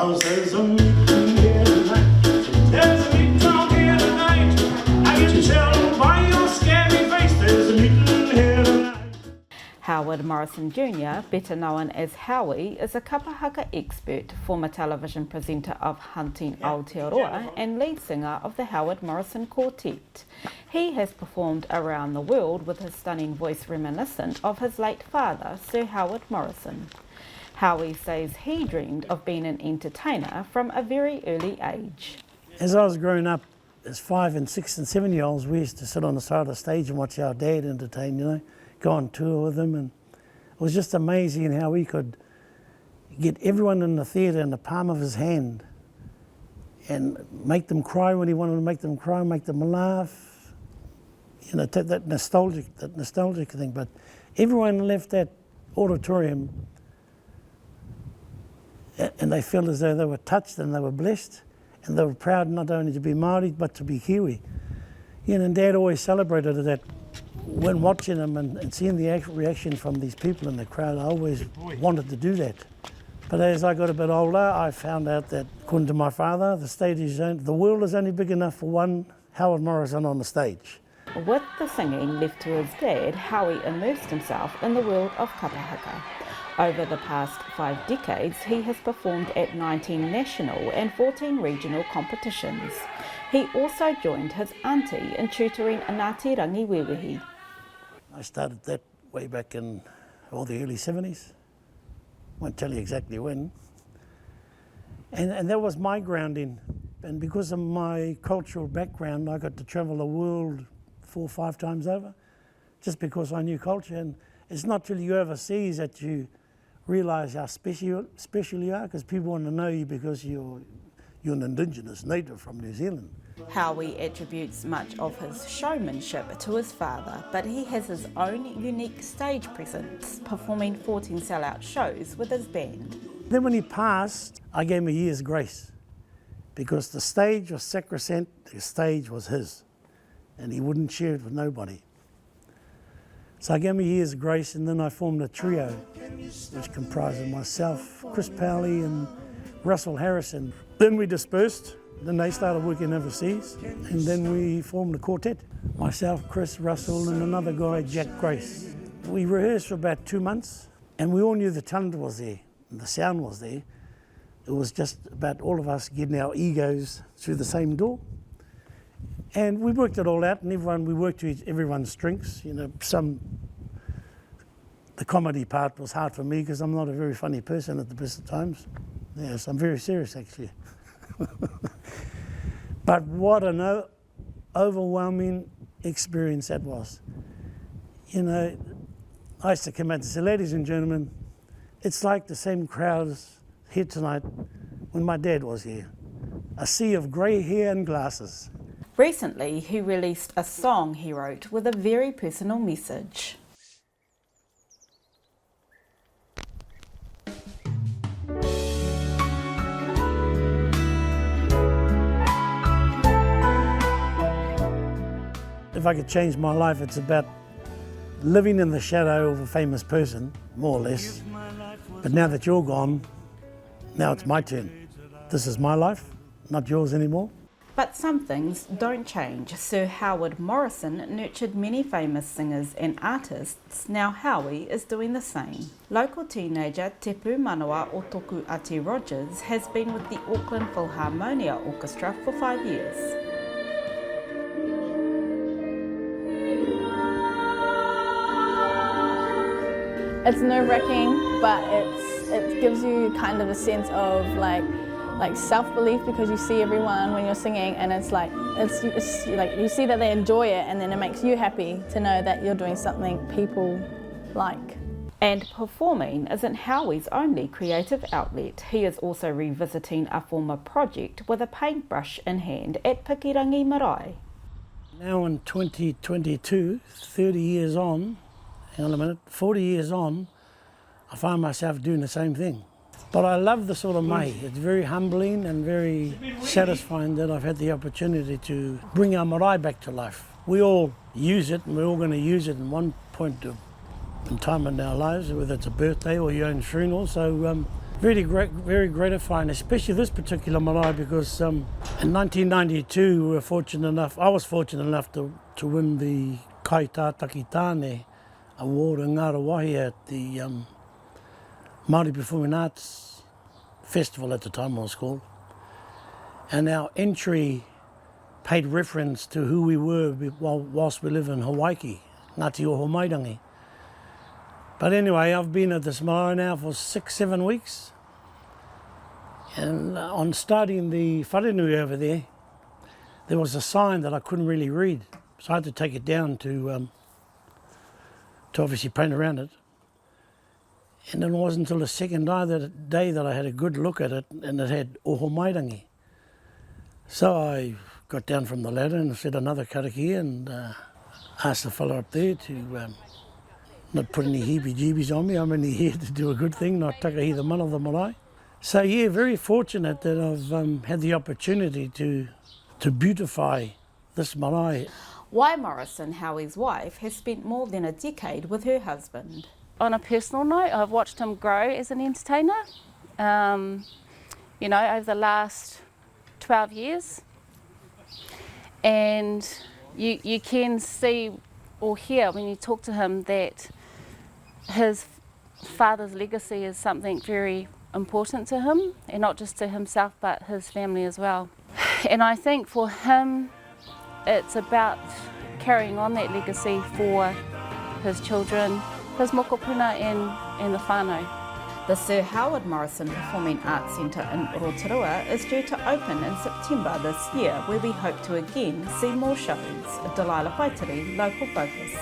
'cause there's a meeting here tonight. There's a meeting out here tonight. I can tell by your scary face there's a meeting here tonight. Howard Morrison Junior, better known as Howie, is a Kapa Haka expert, former television presenter of Hunting Aotearoa and lead singer of the Howard Morrison Quartet. He has performed around the world with his stunning voice reminiscent of his late father, Sir Howard Morrison. Howie says he dreamed of being an entertainer from a very early age. As I was growing up, as 5 and 6 and 7 year olds, we used to sit on the side of the stage and watch our dad entertain, you know, go on tour with him, and it was just amazing how he could get everyone in the theatre in the palm of his hand and make them cry when he wanted to make them cry, make them laugh, you know, that nostalgic thing. But everyone left that auditorium and they felt as though they were touched and they were blessed and they were proud not only to be Maori but to be Kiwi. You know, and Dad always celebrated that. When watching them and seeing the actual reaction from these people in the crowd, I always wanted to do that. But as I got a bit older, I found out that, according to my father, the world is only big enough for one Howard Morrison on the stage. With the singing left to his dad, Howie immersed himself in the world of Kapa Haka. Over the past 5 decades, he has performed at 19 national and 14 regional competitions. He also joined his auntie in tutoring Ngāti Rangi Wewehi. I started that way back in the early 70s. Won't tell you exactly when. And that was my grounding. And because of my cultural background, I got to travel the world 4 or 5 times over, just because I knew culture. And it's not till you overseas that you realise how special you are, because people want to know you because you're an Indigenous native from New Zealand. Howie attributes much of his showmanship to his father, but he has his own unique stage presence, performing 14 sellout shows with his band. Then when he passed, I gave him a year's grace, because the stage was sacrosanct, the stage was his, and he wouldn't share it with nobody. So I gave him a year's grace, and then I formed a trio, which comprised of myself, Chris Powley and Russell Harrison. Then we dispersed. Then they started working overseas, and then we formed a quartet. Myself, Chris, Russell, and another guy, Jack Grace. We rehearsed for about 2 months, and we all knew the talent was there, and the sound was there. It was just about all of us getting our egos through the same door. And we worked it all out, and we worked to everyone's strengths. You know, the comedy part was hard for me because I'm not a very funny person at the best of times. Yes, I'm very serious actually. But what an overwhelming experience that was. You know, I used to come out and say, ladies and gentlemen, it's like the same crowds here tonight when my dad was here. A sea of grey hair and glasses. Recently, he released a song he wrote with a very personal message. If I could change my life, it's about living in the shadow of a famous person, more or less. But now that you're gone, now it's my turn. This is my life, not yours anymore. But some things don't change. Sir Howard Morrison nurtured many famous singers and artists. Now Howie is doing the same. Local teenager Tepu Manawa o Toku Ate Rogers has been with the Auckland Philharmonia Orchestra for 5 years. It's nerve-wracking, but it gives you kind of a sense of like self-belief, because you see everyone when you're singing, and it's like you see that they enjoy it, and then it makes you happy to know that you're doing something people like. And performing isn't Howie's only creative outlet. He is also revisiting a former project with a paintbrush in hand at Pakirangi Marae. Now in 2022, 30 years on, hang on a minute, 40 years on, I find myself doing the same thing. But I love the sort of mai. It's very humbling and very satisfying that I've had the opportunity to bring our marae back to life. We all use it, and we're all going to use it in one point in time in our lives, whether it's a birthday or your own funeral. So very gratifying, especially this particular marae, because in 1992 I was fortunate enough to win the Kai Tātaki Tāne Award in Ngārawahi at the Māori Performing Arts Festival at the time it was called. And our entry paid reference to who we were whilst we live in Hawaii, Ngāti Oho Mairangi. But anyway, I've been at this marae now for 6-7 weeks. And on starting the wharenui over there was a sign that I couldn't really read. So I had to take it down to obviously paint around it. And then it wasn't until the second day that I had a good look at it, and it had Oho Mairangi. So I got down from the ladder and said another karakia and asked the fella up there to not put any heebie-jeebies on me. I'm only here to do a good thing, not takahi the mana of the marae. So yeah, very fortunate that I've had the opportunity to beautify this marae. Wai Morrison, Howie's wife, has spent more than a decade with her husband. On a personal note, I've watched him grow as an entertainer, you know, over the last 12 years. And you can see or hear when you talk to him that his father's legacy is something very important to him, and not just to himself but his family as well. And I think for him it's about carrying on that legacy for his children, his mokopuna and the whānau. The Sir Howard Morrison Performing Arts Centre in Rotorua is due to open in September this year, where we hope to again see more shows. Delilah Waitiri, Local Focus.